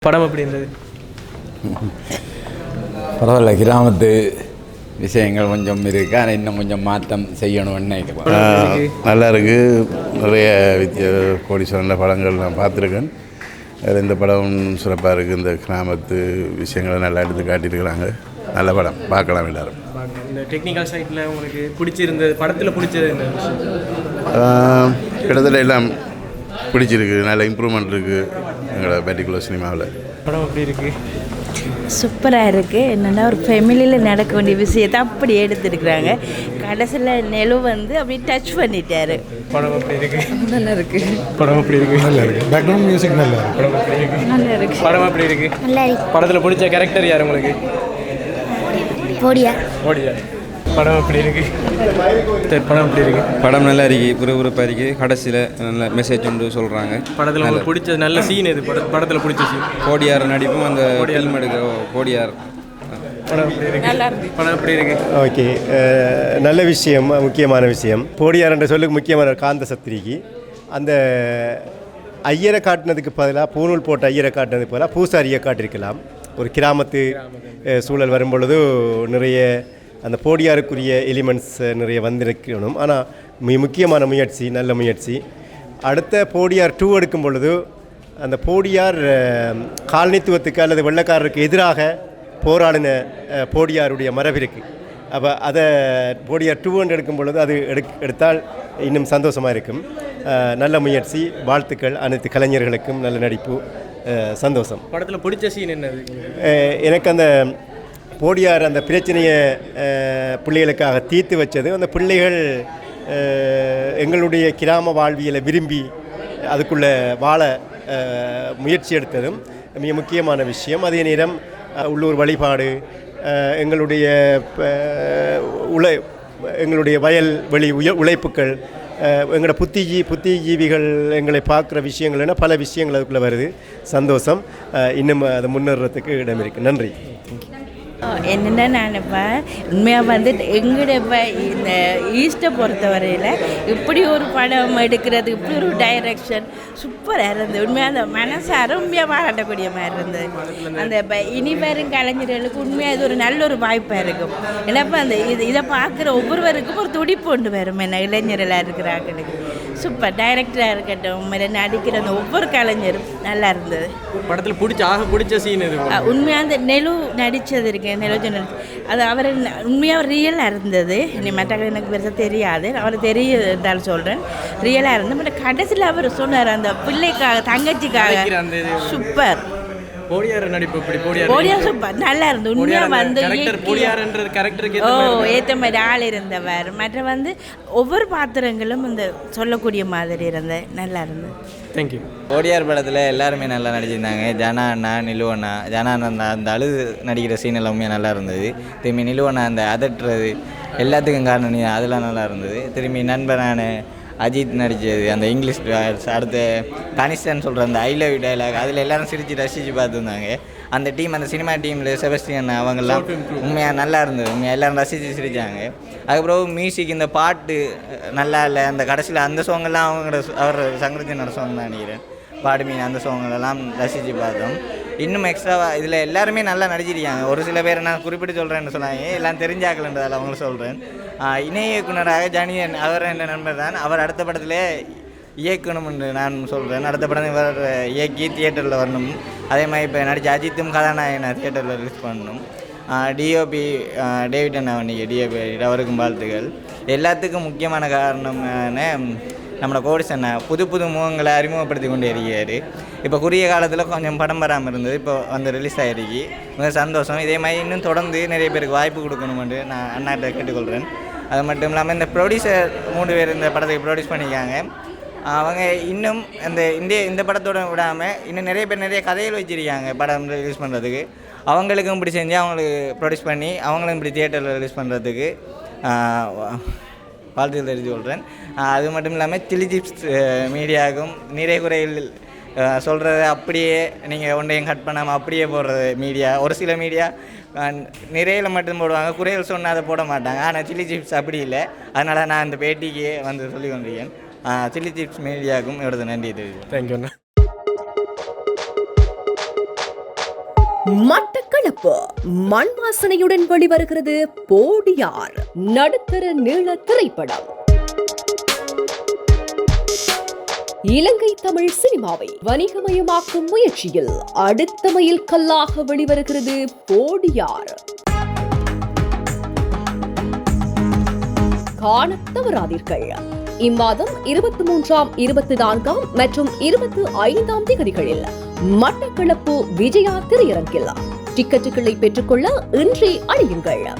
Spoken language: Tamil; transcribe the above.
படம் எப்படி இருந்தது? பரவாயில்ல, கிராமத்து விஷயங்கள் கொஞ்சம் இருக்குது, ஆனால் இன்னும் கொஞ்சம் மாற்றம் செய்யணும்னு நினைக்கிறேன். நல்லா இருக்குது. நிறைய கோடீஸ்வரன் படங்கள் நான் பார்த்துருக்கேன். அதில் இந்த படம் சிறப்பாக இருக்குது. இந்த கிராமத்து விஷயங்களை நல்லா எடுத்து காட்டியிருக்கிறாங்க. நல்ல படம், பார்க்கலாம் எல்லாரும். இந்த டெக்னிக்கல் சைட்டில் உங்களுக்கு பிடிச்சிருந்தது, படத்தில் பிடிச்சது என்ன? கிட்டத்தட்ட எல்லாம் பிடிச்சிருக்கு. நல்ல இம்ப்ரூவ்மெண்ட் இருக்குது எங்களோட பர்டிகுலர் சினிமாவில். படம் எப்படி இருக்குது? சூப்பராக இருக்குது. என்னென்னா ஒரு ஃபேமிலியில் நடக்க வேண்டிய விஷயத்தை அப்படி எடுத்துருக்குறாங்க. கடைசியில் நெலு வந்து அப்படியே டச் பண்ணிட்டாரு. படம் எப்படி இருக்குது? நல்லா இருக்குது. படம் எப்படி இருக்குது? நல்லா இருக்குது. பேக்ரவுண்ட் மியூசிக் நல்லா இருக்குது. படம் எப்படி இருக்குது? நல்லா இருக்குது. படம் எப்படி இருக்குது? நல்லா இருக்கு. படத்தில் பிடிச்ச கேரக்டர் யார் உங்களுக்கு? போடியா. போடியா. படம் எப்படி இருக்குது? படம் எப்படி இருக்குது? படம் நல்லா இருக்குது, புறப்புறப்பாக இருக்குது. கடைசியில் நல்ல மெசேஜ் ஒன்று சொல்கிறாங்க. படத்தில் உங்களுக்கு பிடிச்ச நல்ல சீன் எது? படத்தில் பிடிச்ச சீன் கோடியார் நடிப்பும் அந்த ஃபில்ம் எடுக்கிற கோடியார். படம் எப்படி இருக்குது? நல்லா இருக்குது. படம் எப்படி இருக்குது? ஓகே, நல்ல விஷயம், முக்கியமான விஷயம். போடியார் என்ற சொல்லுக்கு முக்கியமான காந்த சத்திரிக்கு அந்த ஐயரை காட்டினதுக்கு பதிலாக பூநூல் போட்ட ஐயரை காட்டினதுக்கு பதிலாக பூசாரியை காட்டியிருக்கலாம். ஒரு கிராமத்து சூழல் வரும்பொழுது நிறைய அந்த போடியாருக்குரிய எலிமெண்ட்ஸ் நிறைய வந்திருக்கணும். ஆனால் முக்கியமான முயற்சி, நல்ல முயற்சி. அடுத்த போடியார் 2 எடுக்கும் பொழுது அந்த போடியார் காலனித்துவத்துக்கு அல்லது வெள்ளைக்காரருக்கு எதிராக போராடின போடியாருடைய மரபு இருக்குது. அப்போ அதை போடியார் 2 எடுக்கும் பொழுது அது எடுத்தால் இன்னும் சந்தோஷமாக இருக்கும். நல்ல முயற்சி, வாழ்த்துக்கள் அனைத்து கலைஞர்களுக்கும். நல்ல நடிப்பு, சந்தோஷம். படத்தில் பிடிச்ச சீன் என்னது? எனக்கு அந்த போடியார் அந்த பிரச்சனையை பிள்ளைகளுக்காக தீர்த்து வச்சது. அந்த பிள்ளைகள் எங்களுடைய கிராம வாழ்வியலை விரும்பி அதுக்குள்ளே வாழ முயற்சி எடுத்ததும் மிக முக்கியமான விஷயம். அதே நேரம் உள்ளூர் வழிபாடு, எங்களுடைய எங்களுடைய வயல் வெளி உழைப்புகள், எங்களோட புத்திஜீவிகள் எங்களை பார்க்குற விஷயங்கள் என பல விஷயங்கள் அதுக்குள்ளே வருது. சந்தோஷம். இன்னும் அதை முன்னேறத்துக்கு இடம் இருக்குது. நன்றி. என்னென்னா நான் இப்போ உண்மையாக வந்துட்டு எங்கள்கிட்ட இப்போ இந்த ஈஸ்ட்டை பொறுத்தவரையில் இப்படி ஒரு படம் எடுக்கிறது, இப்படி ஒரு டைரக்ஷன் சூப்பராக இருந்தது. உண்மையாக அந்த மனசை உண்மையாக பாராட்டக்கூடிய மாதிரி இருந்தது. அந்த இப்போ இனி வரும் கலைஞர்களுக்கு உண்மையாக இது ஒரு நல்ல ஒரு வாய்ப்பாக இருக்கும். ஏன்னா இப்போ அந்த இதை பார்க்குற ஒவ்வொருவருக்கும் ஒரு துடிப்பு கொண்டு வரும். என்ன இளைஞர்களாக இருக்கிறாங்களுக்கு சூப்பர். டைரக்டராக இருக்கட்டும், நடிக்கிற அந்த ஒவ்வொரு கலைஞரும் நல்லா இருந்தது. படத்தில் பிடிச்ச சீன் இது? உண்மையாக அந்த நெலு நடித்தது இருக்கு, நெலோஜன், அது அவர் உண்மையாக ரியலாக இருந்தது. நீ மற்ற எனக்கு பெருசாக தெரியாது, அவர் தெரியுதால் சொல்கிறேன். ரியலாக இருந்தது. பட் கடைசியில் அவர் சொன்னார் அந்த பிள்ளைக்காக, தங்கச்சிக்காக. சூப்பர். போடியார் நடிப்பு எப்படி? போடியார் சூப்பர், நல்லா இருந்தது. உண்மையாக வந்து ஏற்ற மாதிரி ஆள் இருந்தவர். மற்ற வந்து ஒவ்வொரு பாத்திரங்களும் இந்த சொல்லக்கூடிய மாதிரி இருந்தது. நல்லா இருந்தது. தேங்க்யூ. போடியார் படத்தில் எல்லாருமே நல்லா நடிச்சிருந்தாங்க. ஜனா அண்ணா, நிலு அண்ணா. ஜனா அண்ணா அந்த அழுது நடிக்கிற சீன் எல்லாமே நல்லா இருந்தது. திரும்பி நிலு அண்ணா அந்த அதட்டுறது எல்லாத்துக்கும் காரணம் அதெல்லாம் நல்லா இருந்தது. திரும்பி நண்பனான அஜித் நடித்தது அந்த இங்கிலீஷ், அடுத்த கனிஷ்டன் சொல்கிற அந்த ஐ லவ் யூ டைலாக், அதில் எல்லோரும் சிரித்து ரசித்து பார்த்துருந்தாங்க. அந்த டீம், அந்த சினிமா டீமில் செபஸ்டியன் அவங்கெல்லாம் உண்மையாக நல்லா இருந்தது. உண்மையாக எல்லோரும் ரசித்து சிரித்தாங்க. அதுக்கப்புறம் மியூசிக், இந்த பாட்டு நல்லா இல்லை. அந்த கடைசியில் அந்த சாங்கெல்லாம் அவர் சங்கரத்தினோட சாங் தான் நினைக்கிறேன். பாடுமீன் அந்த சாங்கெல்லாம் ரசித்து பார்த்தோம். இன்னும் எக்ஸ்ட்ராவாக இதில் எல்லாருமே நல்லா நடிச்சிருக்காங்க. ஒரு சில பேரை நான் குறிப்பிட்டு சொல்கிறேன்னு சொன்னாங்க, எல்லாம் தெரிஞ்சாக்கலன்றதால் அவங்களும் சொல்கிறேன். இணை இயக்குனராக ஜானியன் அவர் என்ற நண்பர் தான். அவர் அடுத்த படத்தில் இயக்கணும் என்று நான் சொல்கிறேன். அடுத்த படம் இவர் இயக்கி தியேட்டரில் வரணும். அதே மாதிரி இப்போ நடித்த அஜித்தும் கதாநாயகனை தியேட்டரில் ரிலீஸ் பண்ணணும். டிஓபி டேவிட் அண்ணா வண்டிகை டிஓபி அவருக்கும் வாழ்த்துக்கள். எல்லாத்துக்கும் முக்கியமான காரணம் நம்மளோட கோடிஸ் அண்ணா புது முகங்களை அறிமுகப்படுத்தி கொண்டு இருக்கிறார். இப்போ குறுகிய காலத்தில் கொஞ்சம் படம் வராமல் இருந்தது, இப்போ வந்து ரிலீஸ் ஆகிருக்கு. மிக சந்தோஷம். இதே மாதிரி இன்னும் தொடர்ந்து நிறைய பேருக்கு வாய்ப்பு கொடுக்கணுமென்று நான் அண்ணாட்ட கேட்டுக்கொள்கிறேன். அது மட்டும் இல்லாமல் இந்த ப்ரொடியூசர் 3 பேர் இந்த படத்துக்கு ப்ரொடியூஸ் பண்ணியிருக்காங்க. அவங்க இன்னும் இந்த படத்தோடு விடாமல் இன்னும் நிறைய பேர் நிறைய கதைகள் வச்சுருக்காங்க படம் ரிலீஸ் பண்ணுறதுக்கு. அவங்களுக்கும் இப்படி செஞ்சு அவங்களுக்கு ப்ரொடியூஸ் பண்ணி அவங்களும் இப்படி தியேட்டரில் ரிலீஸ் பண்ணுறதுக்கு வாழ்த்துக்கள் தெரிஞ்சு கொள்கிறேன். அது மட்டும் இல்லாமல் சிலிஜிப்ஸ் மீடியாவுக்கும் நிறைய குறைகள் சொல்கிறத அப்படியே நீங்கள் ஒன்றையும் கட் பண்ணாமல் அப்படியே போடுறது மீடியா. ஒரு சில மீடியா நிறையில் மட்டும் போடுவாங்க, குறைகள் சொன்னால் அதை போட மாட்டாங்க. ஆனால் சில்லி சிப்ஸ் அப்படி இல்லை. அதனால் நான் இந்த பேட்டிக்கு வந்து சொல்லி கொண்டிருக்கேன். சில்லி சிப்ஸ் மீடியாவுக்கும் இவரது நன்றி தெரிவிக்கிறேன். தேங்க்யூண்ணா. மட்டக்களப்பு மண் வாசனையுடன் வெளிவருகிறது போடியார் நடுத்தர நீள திரைப்படம். இலங்கை தமிழ் சினிமாவை வணிகமயமாக்கும் முயற்சியில் அடுத்த மைல் கல்லாக வெளிவருகிறது போடியார். காணத் தவறாதீர்கள். இம்மாதம் 23ஆம், 24ஆம் மற்றும் 25ஆம் தேதிகளில் மட்டக்களப்பு விஜயா திரையரங்கில் டிக்கெட்டுகளை பெற்றுக்கொள்ள இன்றே அழையுங்கள்.